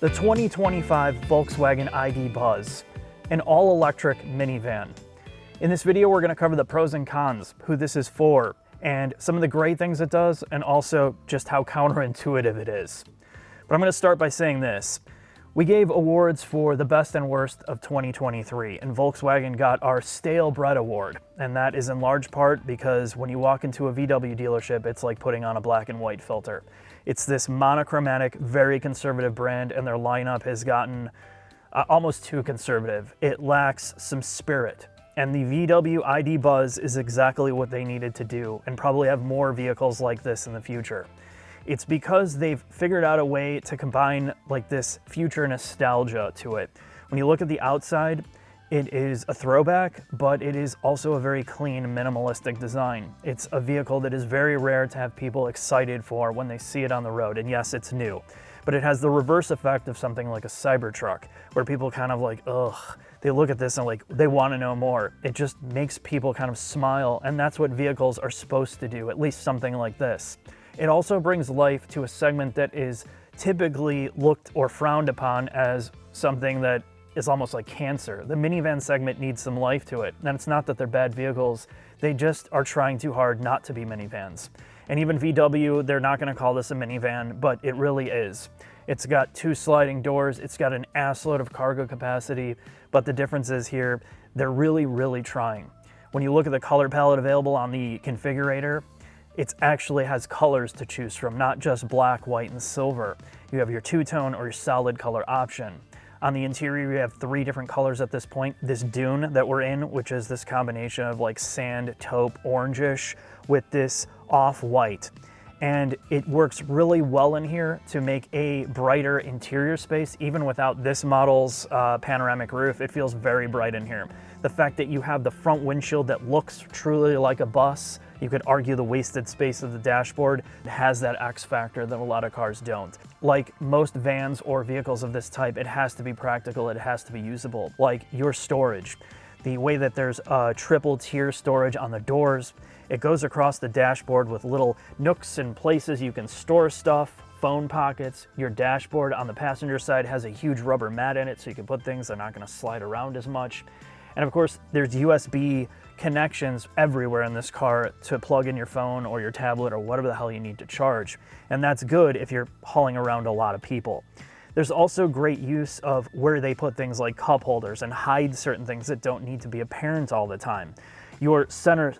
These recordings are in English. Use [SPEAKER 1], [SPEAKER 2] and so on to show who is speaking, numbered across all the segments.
[SPEAKER 1] The 2025 Volkswagen ID Buzz, an all-electric minivan. In this video, we're going to cover the pros and cons, who this is for, and some of the great things it does, and also just how counterintuitive it is. But I'm going to start by saying this. We gave awards for the best and worst of 2023, and Volkswagen got our Stale Bread Award. And that is in large part because when you walk into a VW dealership, it's like putting on a black and white filter. It's this monochromatic, very conservative brand, and their lineup has gotten almost too conservative. It lacks some spirit. And the VW ID Buzz is exactly what they needed to do, and probably have more vehicles like this in the future. It's because they've figured out a way to combine like this future nostalgia to it. When you look at the outside, it is a throwback, but it is also a very clean, minimalistic design. It's a vehicle that is very rare to have people excited for when they see it on the road. And yes, it's new, but it has the reverse effect of something like a Cybertruck, where people kind of like, ugh, they look at this and like, they want to know more. It just makes people kind of smile. And that's what vehicles are supposed to do, at least something like this. It also brings life to a segment that is typically looked or frowned upon as something that is almost like cancer. The minivan segment needs some life to it. And it's not that they're bad vehicles, they just are trying too hard not to be minivans. And even VW, they're not gonna call this a minivan, but it really is. It's got 2 sliding doors, it's got an assload of cargo capacity, but the difference is here, they're really trying. When you look at the color palette available on the configurator, it actually has colors to choose from, not just black, white, and silver. You have your two-tone or your solid color option. On the interior, you have 3 different colors at this point. This dune that we're in, which is this combination of like sand, taupe, orangish with this off-white. And it works really well in here to make a brighter interior space. Even without this model's panoramic roof, it feels very bright in here. The fact that you have the front windshield that looks truly like a bus, you could argue the wasted space of the dashboard has that X factor that a lot of cars don't. Like most vans or vehicles of this type, it has to be practical, it has to be usable. Like your storage, the way that there's a triple tier storage on the doors, it goes across the dashboard with little nooks and places you can store stuff, phone pockets. Your dashboard on the passenger side has a huge rubber mat in it so you can put things that are not going to slide around as much. And of course, there's USB connections everywhere in this car to plug in your phone or your tablet or whatever the hell you need to charge. And that's good if you're hauling around a lot of people. There's also great use of where they put things like cup holders and hide certain things that don't need to be apparent all the time. Your center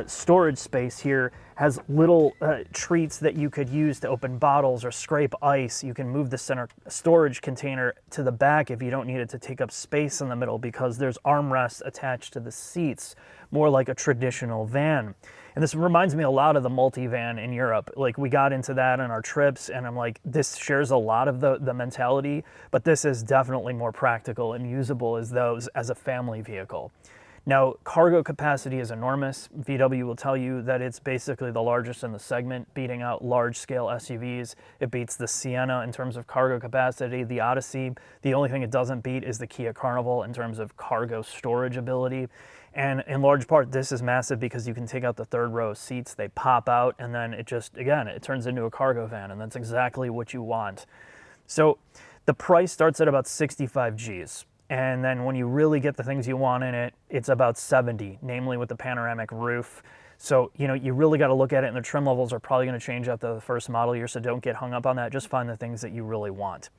[SPEAKER 1] storage space here has little treats that you could use to open bottles or scrape ice. You can move the center storage container to the back if you don't need it to take up space in the middle, because there's armrests attached to the seats, more like a traditional van. And this reminds me a lot of the multi-van in Europe. Like we got into that on our trips, and I'm like, this shares a lot of the mentality, but this is definitely more practical and usable as those as a family vehicle. Now, cargo capacity is enormous. VW will tell you that it's basically the largest in the segment, beating out large-scale SUVs. It beats the Sienna in terms of cargo capacity, the Odyssey. The only thing it doesn't beat is the Kia Carnival in terms of cargo storage ability. And in large part, this is massive because you can take out the 3rd row seats, they pop out, and then it just, again, it turns into a cargo van, and that's exactly what you want. So the price starts at about 65 Gs. And then when you really get the things you want in it, it's about 70, namely with the panoramic roof. So, you know, you really got to look at it, and the trim levels are probably going to change after the first model year, so don't get hung up on that. Just find the things that you really want.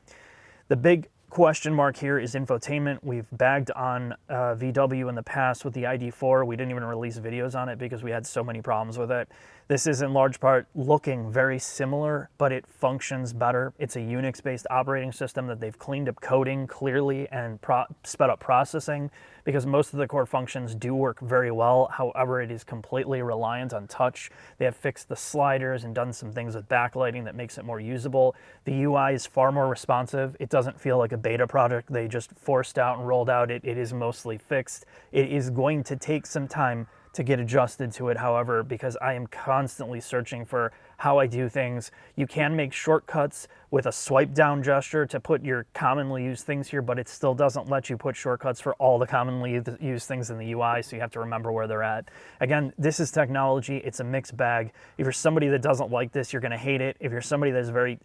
[SPEAKER 1] The big question mark here is infotainment. We've bagged on VW in the past with the ID4. We didn't even release videos on it because we had so many problems with it. This is in large part looking very similar, but it functions better. It's a Unix-based operating system that they've cleaned up coding clearly and sped up processing, because most of the core functions do work very well. However, it is completely reliant on touch. They have fixed the sliders and done some things with backlighting that makes it more usable. The UI is far more responsive. It doesn't feel like a beta project they just forced out and rolled out. It is mostly fixed. It is going to take some time to get adjusted to it, however, because I am constantly searching for how I do things. You can make shortcuts with a swipe down gesture to put your commonly used things here, but it still doesn't let you put shortcuts for all the commonly used things in the UI, so you have to remember where they're at. Again, this is technology. It's a mixed bag. If you're somebody that doesn't like this, you're going to hate it. If you're somebody that's very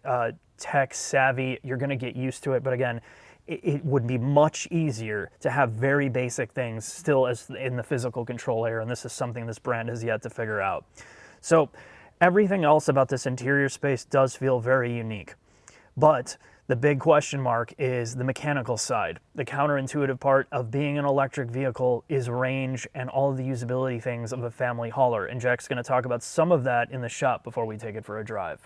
[SPEAKER 1] tech savvy, you're going to get used to it. But again, it would be much easier to have very basic things still as in the physical control layer, and this is something this brand has yet to figure out. So everything else about this interior space does feel very unique, but the big question mark is the mechanical side. The counterintuitive part of being an electric vehicle is range and all of the usability things of a family hauler, and Jack's going to talk about some of that in the shop before we take it for a drive.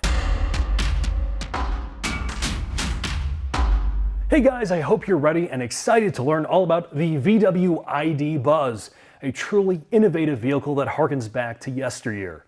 [SPEAKER 2] Hey guys, I hope you're ready and excited to learn all about the VW ID Buzz, a truly innovative vehicle that harkens back to yesteryear.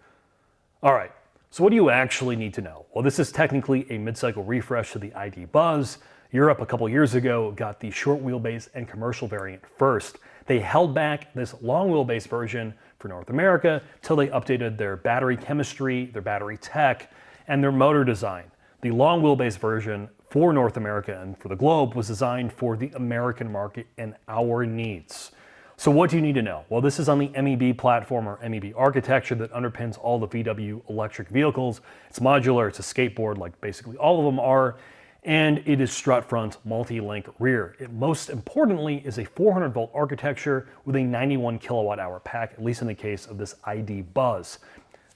[SPEAKER 2] All right, so what do you actually need to know? Well, this is technically a mid-cycle refresh to the ID Buzz. Europe a couple years ago got the short wheelbase and commercial variant first. They held back this long wheelbase version for North America till they updated their battery chemistry, their battery tech, and their motor design. The long wheelbase version for North America and for the globe was designed for the American market and our needs. So what do you need to know? Well, this is on the MEB platform or MEB architecture that underpins all the VW electric vehicles. It's modular, it's a skateboard like basically all of them are, and it is strut front, multi-link rear. It most importantly is a 400 volt architecture with a 91 kilowatt hour pack, at least in the case of this ID Buzz.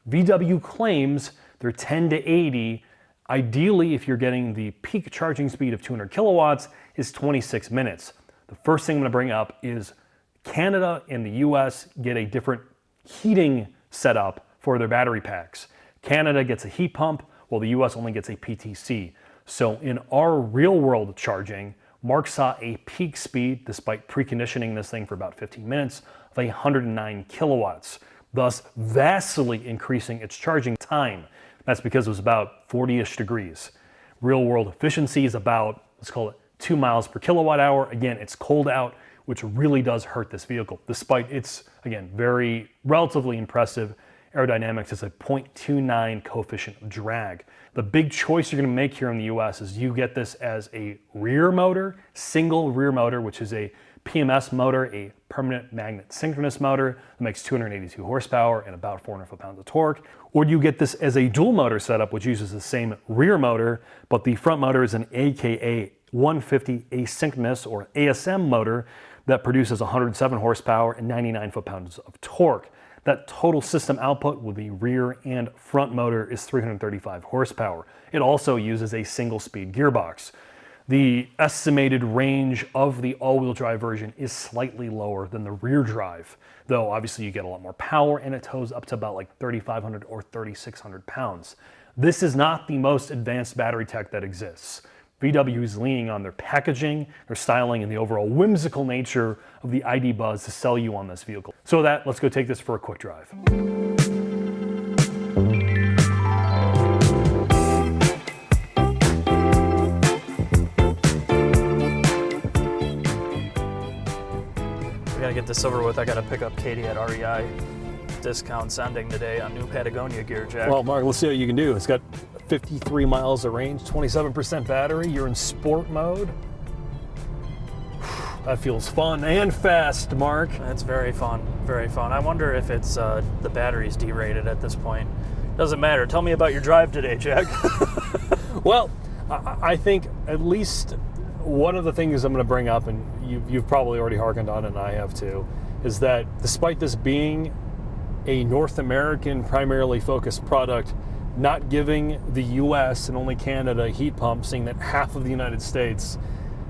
[SPEAKER 2] VW claims they're 10 to 80. Ideally, if you're getting the peak charging speed of 200 kilowatts, is 26 minutes. The first thing I'm going to bring up is Canada and the US get a different heating setup for their battery packs. Canada gets a heat pump, while the US only gets a PTC. So in our real world charging, Mark saw a peak speed, despite preconditioning this thing for about 15 minutes, of 109 kilowatts, thus vastly increasing its charging time. That's because it was about 40-ish degrees. Real world efficiency is about, let's call it 2 miles per kilowatt hour. Again, it's cold out, which really does hurt this vehicle, despite its, again, very relatively impressive aerodynamics. It's a 0.29 coefficient of drag. The big choice you're gonna make here in the US is you get this as a rear motor, single rear motor, which is a PMS motor, a permanent magnet synchronous motor that makes 282 horsepower and about 400 foot-pounds of torque. Or you get this as a dual motor setup, which uses the same rear motor, but the front motor is an AKA 150 asynchronous or ASM motor that produces 107 horsepower and 99 foot-pounds of torque. That total system output with the rear and front motor is 335 horsepower. It also uses a single-speed gearbox. The estimated range of the all-wheel drive version is slightly lower than the rear drive, though obviously you get a lot more power and it tows up to about like 3,500 or 3,600 pounds. This is not the most advanced battery tech that exists. VW is leaning on their packaging, their styling, and the overall whimsical nature of the ID Buzz to sell you on this vehicle. So with that, let's go take this for a quick drive.
[SPEAKER 1] Gotta get this over with. I gotta pick up Katie at REI. Discounts ending today on new Patagonia gear, Jack.
[SPEAKER 2] Well, Mark, let's see what you can do. It's got 53 miles of range, 27% battery. You're in sport mode. That feels fun and fast, Mark.
[SPEAKER 1] It's very fun, very fun. I wonder if it's the battery's derated at this point. Doesn't matter. Tell me about your drive today, Jack.
[SPEAKER 2] Well, I think at least one of the things I'm going to bring up, and you've probably already harkened on it, and I have too, is that despite this being a North American primarily focused product, not giving the US and only Canada a heat pump, seeing that half of the United States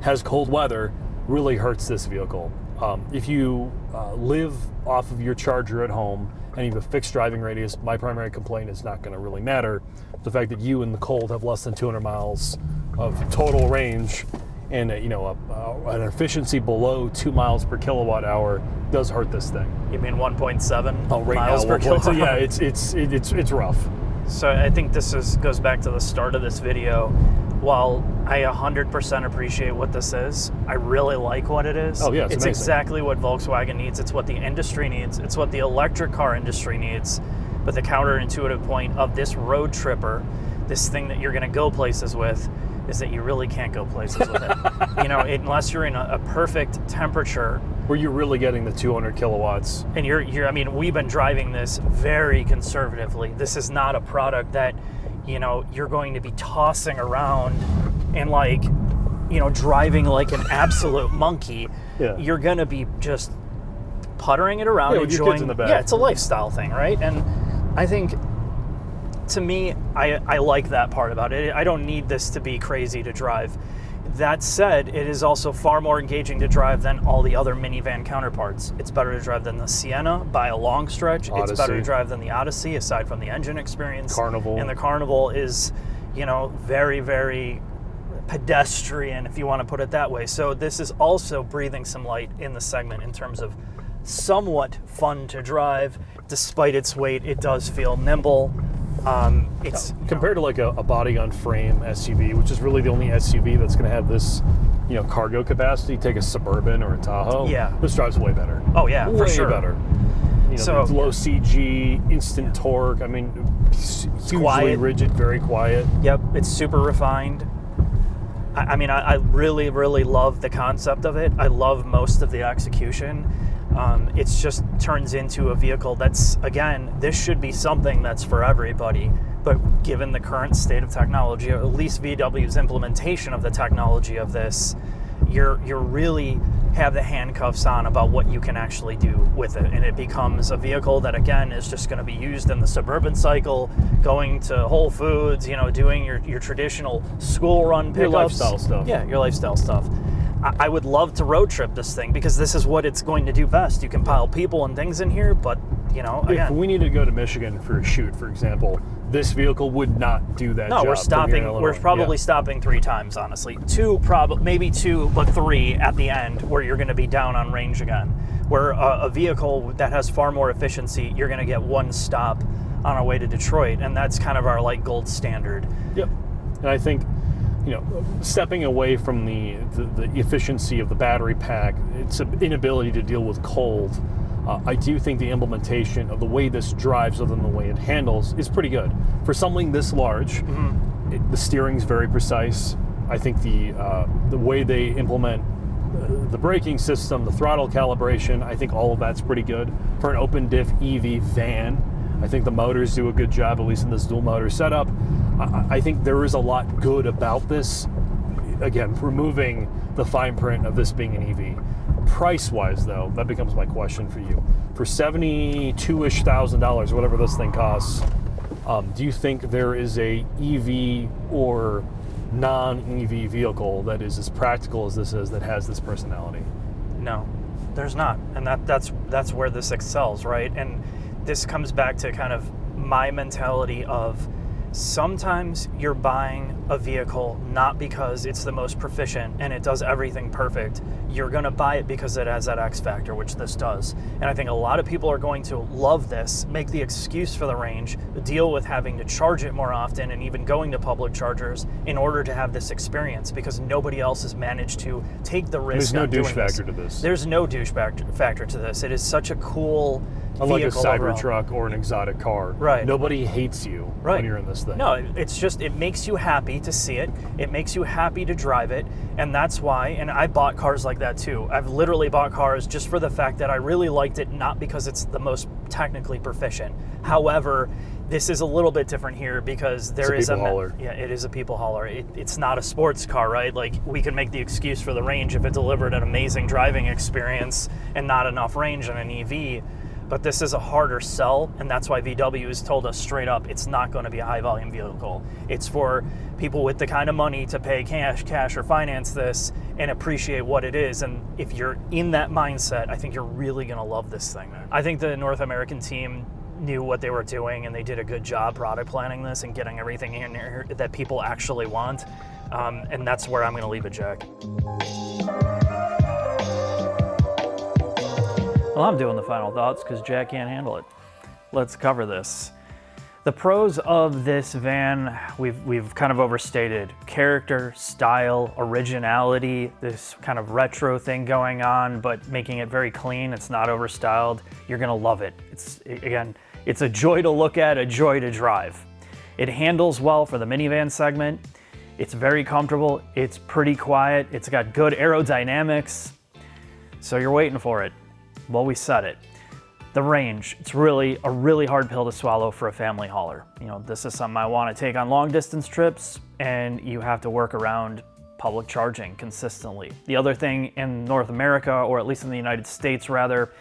[SPEAKER 2] has cold weather, really hurts this vehicle. If you live off of your charger at home and you have a fixed driving radius, my primary complaint is not going to really matter. The fact that you in the cold have less than 200 miles of total range and an efficiency below 2 miles per kilowatt hour does hurt this thing.
[SPEAKER 1] You mean 1.7
[SPEAKER 2] right
[SPEAKER 1] miles per kilowatt?
[SPEAKER 2] Yeah, it's rough.
[SPEAKER 1] So I think this goes back to the start of this video. while I 100% appreciate what this is, I really like what it is.
[SPEAKER 2] Oh yeah, it's amazing.
[SPEAKER 1] Exactly what Volkswagen needs. It's what the industry needs. It's what the electric car industry needs. But the counterintuitive point of this road tripper, this thing that you're going to go places with, is that you really can't go places with it. You know, unless you're in a perfect temperature.
[SPEAKER 2] Where you're really getting the 200 kilowatts.
[SPEAKER 1] And I mean, we've been driving this very conservatively. This is not a product that, you know, you're going to be tossing around and like, you know, driving like an absolute monkey.
[SPEAKER 2] Yeah.
[SPEAKER 1] You're going to be just puttering it around,
[SPEAKER 2] with your kids in the back.
[SPEAKER 1] Yeah, it's a lifestyle thing, right? And I think, to me, I like that part about it. I don't need this to be crazy to drive. That said, it is also far more engaging to drive than all the other minivan counterparts. It's better to drive than the Sienna by a long stretch.
[SPEAKER 2] Odyssey.
[SPEAKER 1] It's better to drive than the Odyssey, aside from the engine experience.
[SPEAKER 2] Carnival.
[SPEAKER 1] And the Carnival is, you know, very, very pedestrian, if you want to put it that way. So this is also breathing some light in the segment in terms of somewhat fun to drive. Despite its weight, it does feel nimble. It's
[SPEAKER 2] compared to like a body on frame SUV, which is really the only SUV that's going to have this, you know, cargo capacity. Take a Suburban or a Tahoe.
[SPEAKER 1] Yeah.
[SPEAKER 2] This drives way better.
[SPEAKER 1] Oh yeah, for
[SPEAKER 2] way
[SPEAKER 1] sure.
[SPEAKER 2] better. You know,
[SPEAKER 1] So-
[SPEAKER 2] it's low CG, instant torque. I mean, hugely
[SPEAKER 1] quiet.
[SPEAKER 2] rigid, very quiet.
[SPEAKER 1] Yep, it's super refined. I mean, I really, really love the concept of it. I love most of the execution. It's just turns into a vehicle that's, again, this should be something that's for everybody. But given the current state of technology, or at least VW's implementation of the technology of this, you're really have the handcuffs on about what you can actually do with it. And it becomes a vehicle that, again, is just going to be used in the suburban cycle, going to Whole Foods, you know, doing your traditional school run pickups.
[SPEAKER 2] Your lifestyle stuff.
[SPEAKER 1] Yeah, your lifestyle stuff. I would love to road trip this thing because this is what it's going to do best. You can pile people and things in here, but, you know,
[SPEAKER 2] If
[SPEAKER 1] again.
[SPEAKER 2] we needed to go to Michigan for a shoot, for example, this vehicle would not do that
[SPEAKER 1] No,
[SPEAKER 2] job.
[SPEAKER 1] we're stopping. We're probably
[SPEAKER 2] Yeah.
[SPEAKER 1] stopping 3 times, honestly. Maybe two, but 3 at the end, where you're going to be down on range again. Where a vehicle that has far more efficiency, you're going to get 1 stop on our way to Detroit, and that's kind of our like gold standard.
[SPEAKER 2] Yep. And I think, you know, stepping away from the efficiency of the battery pack, its inability to deal with cold, I do think the implementation of the way this drives, other than the way it handles, is pretty good. For something this large, the steering's very precise. I think the way they implement the braking system, the throttle calibration, I think all of that's pretty good. For an open diff EV van, I think the motors do a good job, at least in this dual motor setup. I think there is a lot good about this. Again, removing the fine print of this being an EV. Price-wise, though, that becomes my question for you. For $72,000-ish, whatever this thing costs, do you think there is a EV or non-EV vehicle that is as practical as this is, that has this personality?
[SPEAKER 1] No, there's not, and that's where this excels, right? And this comes back to kind of my mentality of sometimes you're buying a vehicle not because it's the most proficient and it does everything perfect. You're going to buy it because it has that X factor, which this does. And I think a lot of people are going to love this, make the excuse for the range, deal with having to charge it more often and even going to public chargers in order to have this experience, because nobody else has managed to take the risk.
[SPEAKER 2] There's no
[SPEAKER 1] on doing
[SPEAKER 2] douche factor to this.
[SPEAKER 1] There's no douche factor to this. It is such a cool
[SPEAKER 2] Unlike a
[SPEAKER 1] vehicle overall.
[SPEAKER 2] Cybertruck or an exotic car.
[SPEAKER 1] Right.
[SPEAKER 2] Nobody hates you when you're in this thing.
[SPEAKER 1] No, it's just, it makes you happy to see it. It makes you happy to drive it. And that's why, and I bought cars like that too. I've literally bought cars just for the fact that I really liked it, not because it's the most technically proficient. However, this is a little bit different here because there is
[SPEAKER 2] people hauler.
[SPEAKER 1] Yeah, it is a people hauler. It's not a sports car, right? Like, we can make the excuse for the range if it delivered an amazing driving experience and not enough range on an EV. But this is a harder sell, and that's why VW has told us straight up it's not going to be a high-volume vehicle. It's for people with the kind of money to pay cash or finance this and appreciate what it is. And if you're in that mindset, I think you're really going to love this thing. I think the North American team knew what they were doing, and they did a good job product planning this and getting everything in here that people actually want. And that's where I'm going to leave it, Jack. Well, I'm doing the final thoughts because Jack can't handle it. Let's cover this. The pros of this van, we've kind of overstated. Character, style, originality, this kind of retro thing going on, but making it very clean. It's not overstyled. You're gonna love it. It's a joy to look at, a joy to drive. It handles well for the minivan segment. It's very comfortable. It's pretty quiet. It's got good aerodynamics. So you're waiting for it. Well, we said it. The range, it's really a really hard pill to swallow for a family hauler. You know, this is something I want to take on long distance trips, and you have to work around public charging consistently. The other thing in North America, or at least in the United States rather,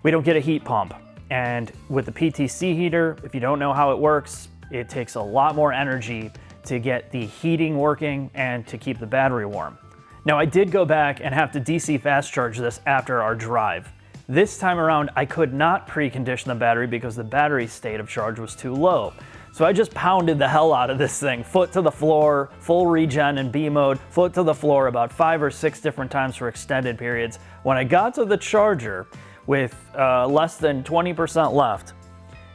[SPEAKER 1] we don't get a heat pump. And with the PTC heater, if you don't know how it works, it takes a lot more energy to get the heating working and to keep the battery warm. Now, I did go back and have to DC fast charge this after our drive. This time around, I could not precondition the battery because the battery state of charge was too low. So I just pounded the hell out of this thing, foot to the floor, full regen in B mode, foot to the floor about 5 or 6 different times for extended periods. When I got to the charger with less than 20% left,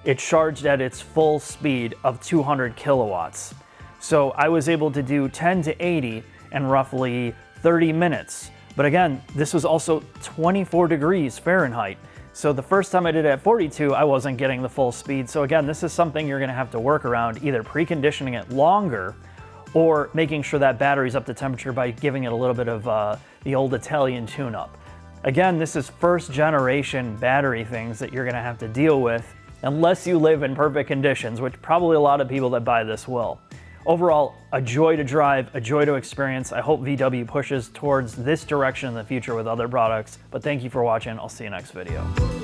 [SPEAKER 1] it charged at its full speed of 200 kilowatts. So I was able to do 10 to 80 in roughly 30 minutes. But again, this was also 24 degrees Fahrenheit. So the first time I did it at 42, I wasn't getting the full speed. So again, this is something you're gonna have to work around, either preconditioning it longer or making sure that battery's up to temperature by giving it a little bit of the old Italian tune-up. Again, this is first generation battery things that you're gonna have to deal with unless you live in perfect conditions, which probably a lot of people that buy this will. Overall, a joy to drive, a joy to experience. I hope VW pushes towards this direction in the future with other products, but thank you for watching. I'll see you next video.